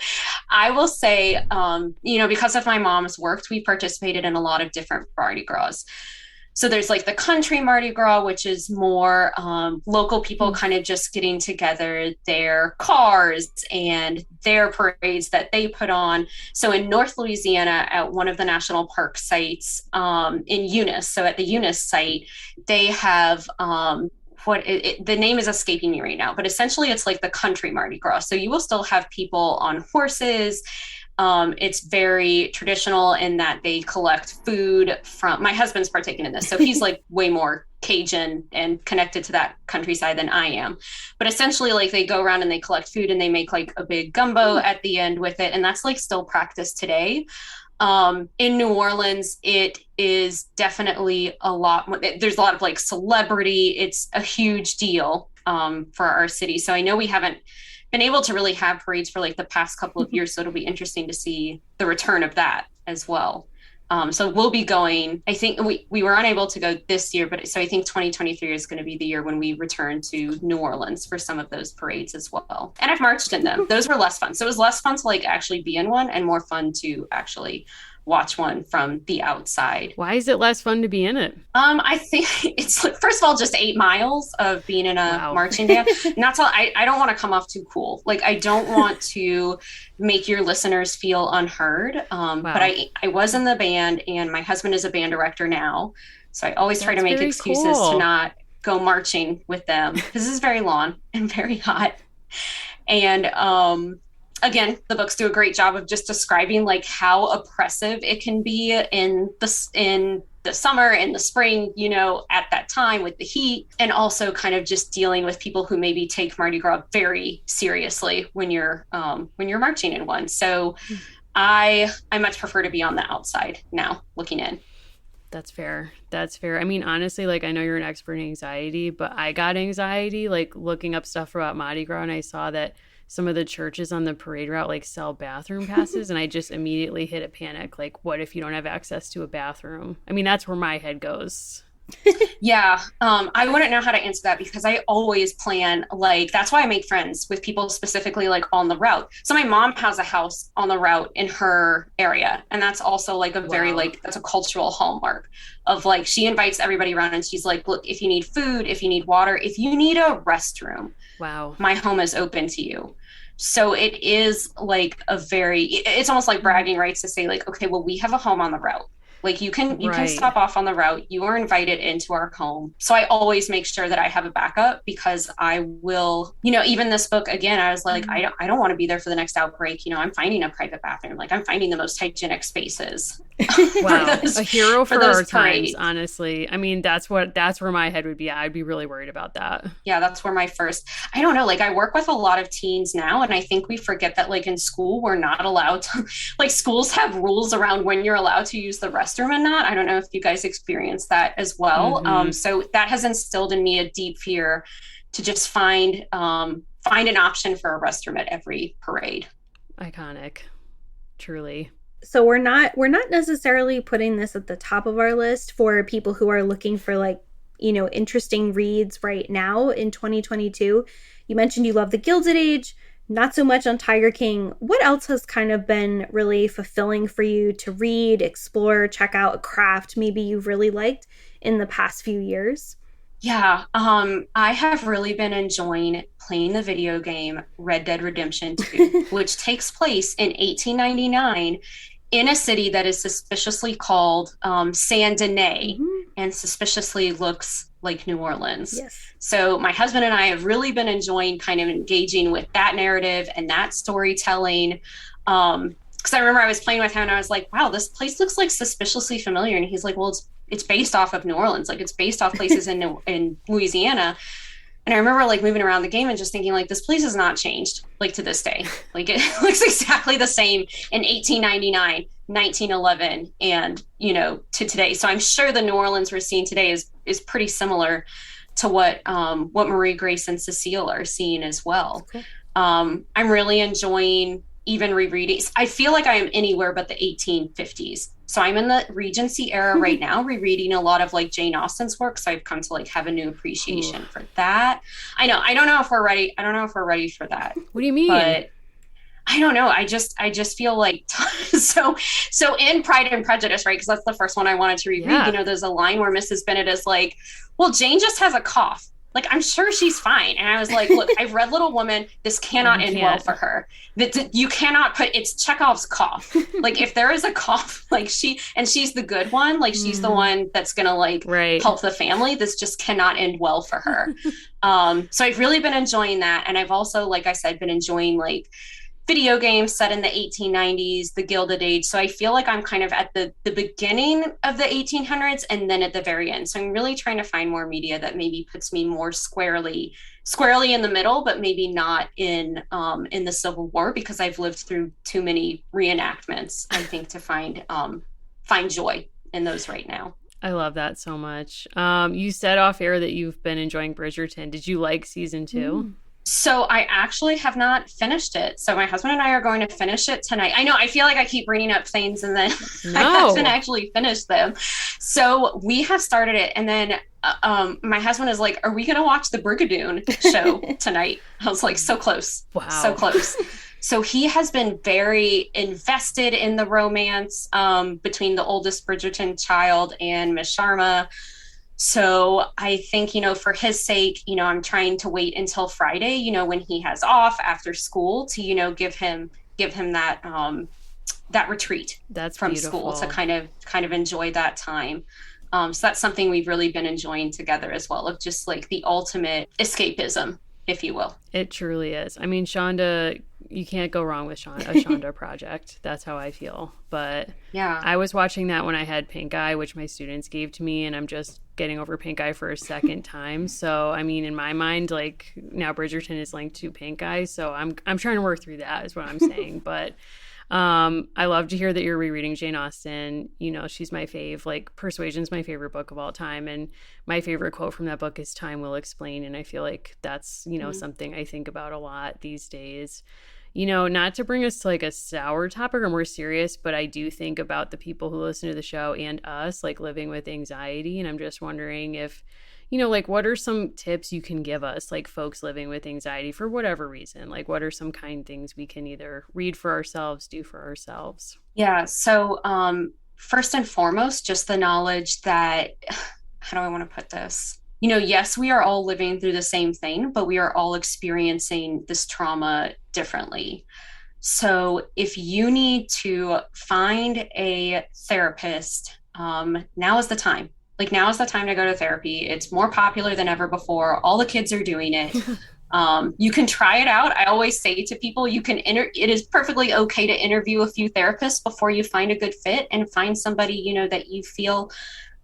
S3: I will say, because of my mom's work, we participated in a lot of different Mardi Gras. So there's like the country Mardi Gras, which is more local people kind of just getting together, their cars and their parades that they put on. So in North Louisiana, at one of the national park sites in Eunice, so at the Eunice site, they have the name is escaping me right now, but essentially it's like the country Mardi Gras. So you will still have people on horses. It's very traditional in that they collect food from, my husband's partaking in this, so he's like way more Cajun and connected to that countryside than I am. But essentially, like they go around and they collect food and they make like a big gumbo at the end with it, and that's like still practiced today. In New Orleans, it is definitely a lot more, there's a lot of like celebrity. It's a huge deal for our city. So I know we haven't been able to really have parades for like the past couple of years. So it'll be interesting to see the return of that as well. So we'll be going. I think we were unable to go this year, but so I think 2023 is going to be the year when we return to New Orleans for some of those parades as well. And I've marched in them. Those were less fun. So it was less fun to like actually be in one and more fun to actually watch one from the outside.
S1: Why is it less fun to be in it?
S3: I think it's like, first of all, just 8 miles of being in a marching band. And that's all. I don't want to come off too cool. Like, I don't want to make your listeners feel unheard. But I was in the band, and my husband is a band director now. So I always try to make excuses to not go marching with them, because this is very long and very hot. And again, the books do a great job of just describing like how oppressive it can be in the summer, in the spring, you know, at that time with the heat, and also kind of just dealing with people who maybe take Mardi Gras very seriously when you're marching in one. So I much prefer to be on the outside now looking in.
S1: That's fair. That's fair. I mean, honestly, like, I know you're an expert in anxiety, but I got anxiety like looking up stuff about Mardi Gras, and I saw that some of the churches on the parade route like sell bathroom passes, and I just immediately hit a panic. Like, what if you don't have access to a bathroom? I mean, that's where my head goes.
S3: Yeah. I wouldn't know how to answer that, because I always plan, like, that's why I make friends with people specifically like on the route. So my mom has a house on the route in her area, and that's also like a very like, that's a cultural hallmark of like, she invites everybody around, and she's like, look, if you need food, if you need water, if you need a restroom, my home is open to you. So it is like it's almost like bragging rights to say like, okay, well, we have a home on the route. Like, you can stop off on the route. You are invited into our home. So I always make sure that I have a backup, because I will, you know, even this book, again, I was like, I don't want to be there for the next outbreak. You know, I'm finding a private bathroom. Like, I'm finding the most hygienic spaces.
S1: Wow. A hero for our
S3: parades.
S1: times, honestly. I mean, that's where my head would be at. I'd be really worried about that.
S3: Yeah, that's where I don't know, like, I work with a lot of teens now, and I think we forget that like in school, we're not allowed to, like, schools have rules around when you're allowed to use the restroom and not. I don't know if you guys experienced that as well. So that has instilled in me a deep fear to just find an option for a restroom at every parade.
S1: Iconic. Truly.
S2: So we're not necessarily putting this at the top of our list for people who are looking for, like, you know, interesting reads right now in 2022. You mentioned you love The Gilded Age, not so much on Tiger King. What else has kind of been really fulfilling for you to read, explore, check out, a craft maybe you've really liked in the past few years?
S3: Yeah, I have really been enjoying playing the video game Red Dead Redemption 2, which takes place in 1899 in a city that is suspiciously called Saint Denis, and suspiciously looks like New Orleans.
S2: Yes.
S3: So my husband and I have really been enjoying kind of engaging with that narrative and that storytelling. Because I remember I was playing with him, and I was like, wow, this place looks like suspiciously familiar. And he's like, well, it's based off of New Orleans. Like, it's based off places in Louisiana. And I remember like moving around the game and just thinking like, this place has not changed like to this day. Like, it looks exactly the same in 1899, 1911, and, you know, to today. So I'm sure the New Orleans we're seeing today is pretty similar to what Marie Grace and Cecile are seeing as well. Okay. I'm really enjoying even rereading. I feel like I am anywhere but the 1850s. So I'm in the Regency era right now, rereading a lot of like Jane Austen's work. So I've come to like have a new appreciation for that. I don't know if we're ready. I don't know if we're ready for that.
S1: What do you mean?
S3: But I don't know. I just feel like so in Pride and Prejudice, right? Because that's the first one I wanted to reread. Yeah. You know, there's a line where Mrs. Bennet is like, well, Jane just has a cough. Like, I'm sure she's fine. And I was like, look, I've read Little Woman. This cannot end well for her. You cannot it's Chekhov's cough. Like, if there is a cough, like she's the good one. Like, she's the one that's going to like help the family. This just cannot end well for her. So I've really been enjoying that. And I've also, like I said, been enjoying like video games set in the 1890s, the Gilded Age. So I feel like I'm kind of at the beginning of the 1800s and then at the very end. So I'm really trying to find more media that maybe puts me more squarely squarely in the middle, but maybe not in the Civil War, because I've lived through too many reenactments, I think, to find joy in those right now.
S1: I love that so much. You said off air that you've been enjoying Bridgerton. Did you like season 2?
S3: So I actually have not finished it. So my husband and I are going to finish it tonight. I know, I feel like I keep bringing up things and then I haven't actually finished them. So we have started it, and then my husband is like, "Are we going to watch the Brigadoon show tonight?" I was like, "So close,
S1: wow,
S3: so close." So he has been very invested in the romance between the oldest Bridgerton child and Miss Sharma. So I think, for his sake, I'm trying to wait until Friday, when he has off after school to, give him that that retreat from
S1: beautiful.
S3: School to kind of enjoy that time. So that's something we've really been enjoying together as well, of just like the ultimate escapism, if you will.
S1: It truly is. I mean, Shonda, you can't go wrong with a Shonda project. That's how I feel. But
S3: yeah,
S1: I was watching that when I had pink eye, which my students gave to me, and I'm just getting over pink eye for a second time. So, I mean, in my mind, like, now Bridgerton is linked to pink eye. So I'm trying to work through that is what I'm saying. But I love to hear that you're rereading Jane Austen. She's my fave. Like, Persuasion's my favorite book of all time. And my favorite quote from that book is "Time will explain." And I feel like that's, something I think about a lot these days. Not to bring us to like a sour topic or more serious, but I do think about the people who listen to the show and us, like, living with anxiety. And I'm just wondering if, like, what are some tips you can give us, like, folks living with anxiety for whatever reason? Like, what are some kind things we can either read for ourselves, do for ourselves?
S3: Yeah. So first and foremost, just the knowledge that, how do I want to put this? Yes, we are all living through the same thing, but we are all experiencing this trauma differently. So if you need to find a therapist, now is the time. Like, now is the time to go to therapy. It's more popular than ever before. All the kids are doing it. You can try it out. I always say to people, it is perfectly okay to interview a few therapists before you find a good fit, and find somebody, that you feel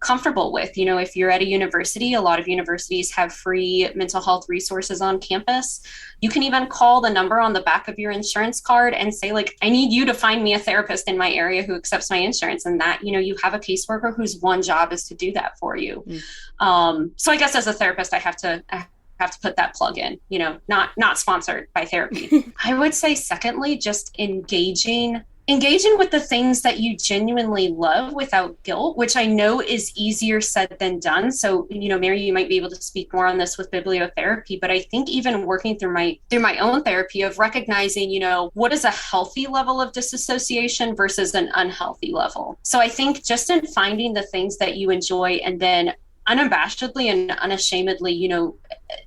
S3: comfortable with. If you're at a university, a lot of universities have free mental health resources on campus. You can even call the number on the back of your insurance card and say, like, "I need you to find me a therapist in my area who accepts my insurance." And that, you have a caseworker whose one job is to do that for you. So I guess as a therapist, I have to put that plug in, not sponsored by therapy. I would say, secondly, just engaging with the things that you genuinely love without guilt, which I know is easier said than done. So, Mary, you might be able to speak more on this with bibliotherapy, but I think even working through my own therapy of recognizing, what is a healthy level of disassociation versus an unhealthy level. So I think just in finding the things that you enjoy, and then unabashedly and unashamedly,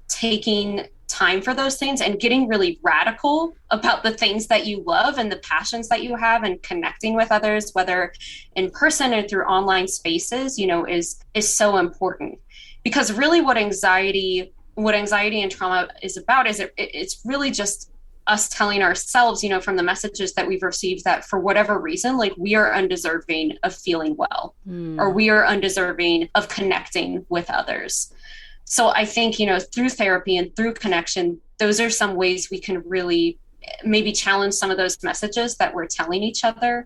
S3: taking time for those things and getting really radical about the things that you love and the passions that you have, and connecting with others, whether in person or through online spaces, is so important. Because really what anxiety and trauma is about is it's really just us telling ourselves, from the messages that we've received, that for whatever reason, like, we are undeserving of feeling well, or we are undeserving of connecting with others. So I think, through therapy and through connection, those are some ways we can really maybe challenge some of those messages that we're telling each other,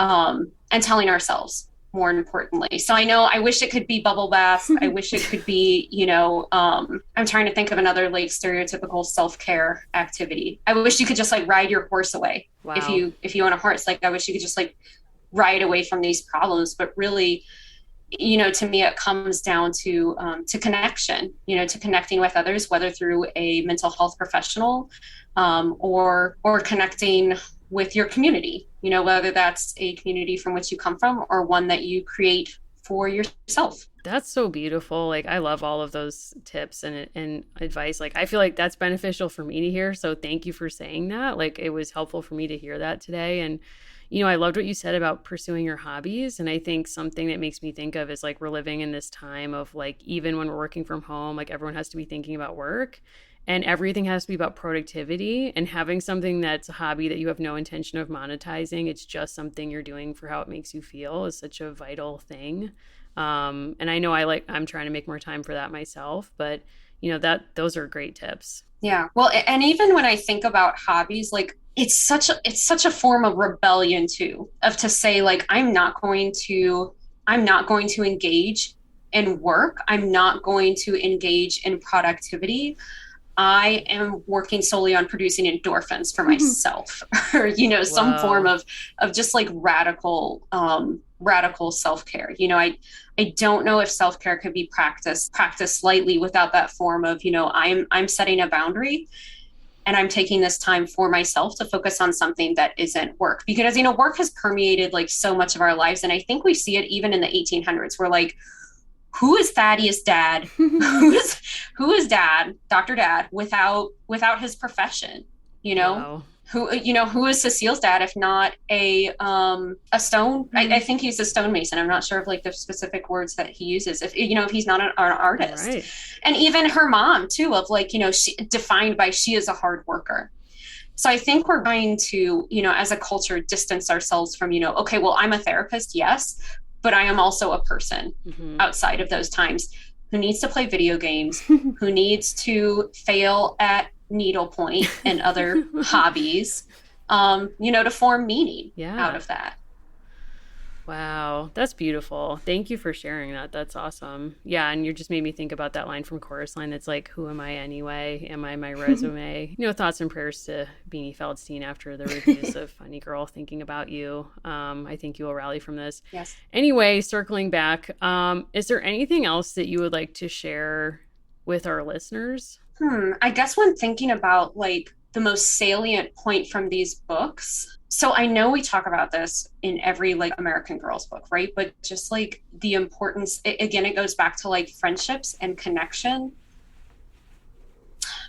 S3: and telling ourselves, more importantly. So I wish it could be bubble bath. I wish it could be, I'm trying to think of another like stereotypical self-care activity. I wish you could just like ride your horse away. Wow. If you own a horse, like, I wish you could just like ride away from these problems. But really, to me, it comes down to connection, to connecting with others, whether through a mental health professional, or connecting with your community, whether that's a community from which you come from or one that you create for yourself.
S1: That's so beautiful. Like, I love all of those tips and advice. Like, I feel like that's beneficial for me to hear. So thank you for saying that. Like, it was helpful for me to hear that today. And I loved what you said about pursuing your hobbies. And I think something that makes me think of is, like, we're living in this time of, like, even when we're working from home, like, everyone has to be thinking about work, and everything has to be about productivity. And having something that's a hobby that you have no intention of monetizing, it's just something you're doing for how it makes you feel, is such a vital thing. And I know I'm trying to make more time for that myself, but those are great tips.
S3: Yeah. Well, and even when I think about hobbies, like it's such a form of rebellion too, of to say like I'm not going to engage in work. I'm not going to engage in productivity. I am working solely on producing endorphins for myself, or some form of just like radical self-care. I don't know if self-care could be practiced lightly without that form of, I'm setting a boundary and I'm taking this time for myself to focus on something that isn't work. Because, work has permeated like so much of our lives. And I think we see it even in the 1800s. We're like, who is Thaddeus Dad? who is Dad, Dr. Dad, without his profession?
S1: Wow.
S3: Who is Cecile's dad if not a stone? I think he's a stonemason. I'm not sure of like the specific words that he uses. If he's not an artist, right. And even her mom too, of like she defined by she is a hard worker. So I think we're going to as a culture distance ourselves from okay, well I'm a therapist, yes, but I am also a person outside of those times who needs to play video games, who needs to fail at needlepoint and other hobbies, to form meaning out of that.
S1: Wow, that's beautiful. Thank you for sharing that. That's awesome. Yeah, and you just made me think about that line from Chorus Line. It's like, who am I anyway? Am I my resume? Thoughts and prayers to Beanie Feldstein after the reviews of Funny Girl, thinking about you. I think you will rally from this.
S3: Yes.
S1: Anyway, circling back, is there anything else that you would like to share with our listeners?
S3: I guess when thinking about like the most salient point from these books. So I know we talk about this in every like American Girls book, right? But just like the importance, again, it goes back to like friendships and connection,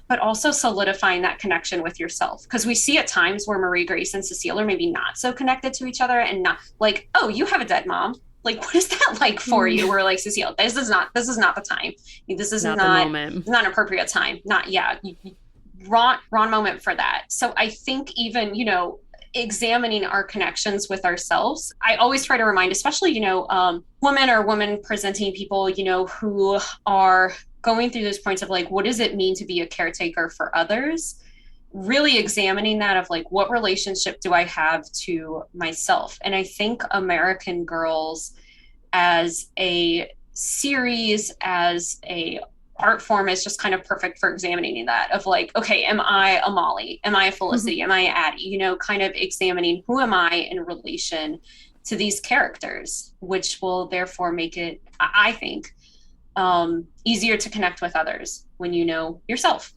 S3: but also solidifying that connection with yourself. Because we see at times where Marie Grace and Cecile are maybe not so connected to each other and not like, oh, you have a dead mom. Like, what is that like for you? We're like, Cecile, this is not the time. This is not the moment. It's not an appropriate time. Wrong moment for that. So I think even, examining our connections with ourselves, I always try to remind, especially, women or women presenting people, who are going through those points of like, what does it mean to be a caretaker for others? Really examining that of like, what relationship do I have to myself? And I think American Girls as a series, as a art form is just kind of perfect for examining that of like, okay, am I a Molly? Am I a Felicity? Am I a Addie? Kind of examining who am I in relation to these characters, which will therefore make it, I think, easier to connect with others when you know yourself.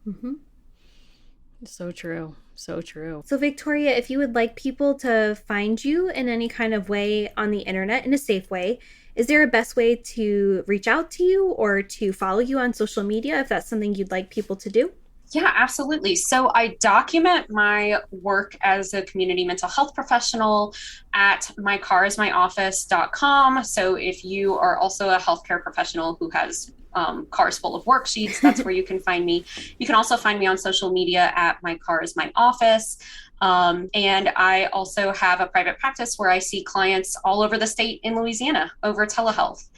S1: So true. So true.
S2: So Victoria, if you would like people to find you in any kind of way on the internet in a safe way, is there a best way to reach out to you or to follow you on social media if that's something you'd like people to do?
S3: Yeah, absolutely. So I document my work as a community mental health professional at mycarismyoffice.com. So if you are also a healthcare professional who has cars full of worksheets, that's where you can find me. You can also find me on social media at My Car Is My Office. And I also have a private practice where I see clients all over the state in Louisiana over telehealth.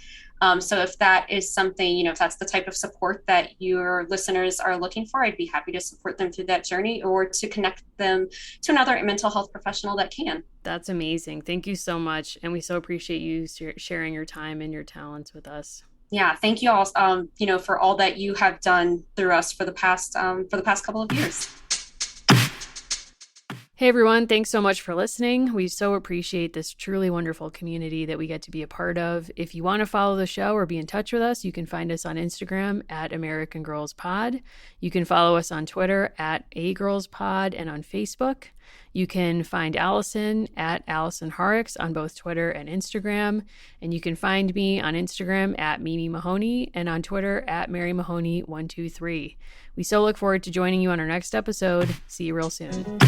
S3: So if that is something, if that's the type of support that your listeners are looking for, I'd be happy to support them through that journey or to connect them to another mental health professional that can.
S1: That's amazing. Thank you so much. And we so appreciate you sharing your time and your talents with us.
S3: Yeah, thank you all, for all that you have done through us for the past couple of years.
S1: Hey everyone, thanks so much for listening. We so appreciate this truly wonderful community that we get to be a part of. If you want to follow the show or be in touch with us, you can find us on Instagram at American Girls Pod. You can follow us on Twitter at agirlspod and on Facebook. You can find Allison at Allison Horrocks on both Twitter and Instagram. And you can find me on Instagram at Mimi Mahoney and on Twitter at Mary Mahoney123. We so look forward to joining you on our next episode. See you real soon.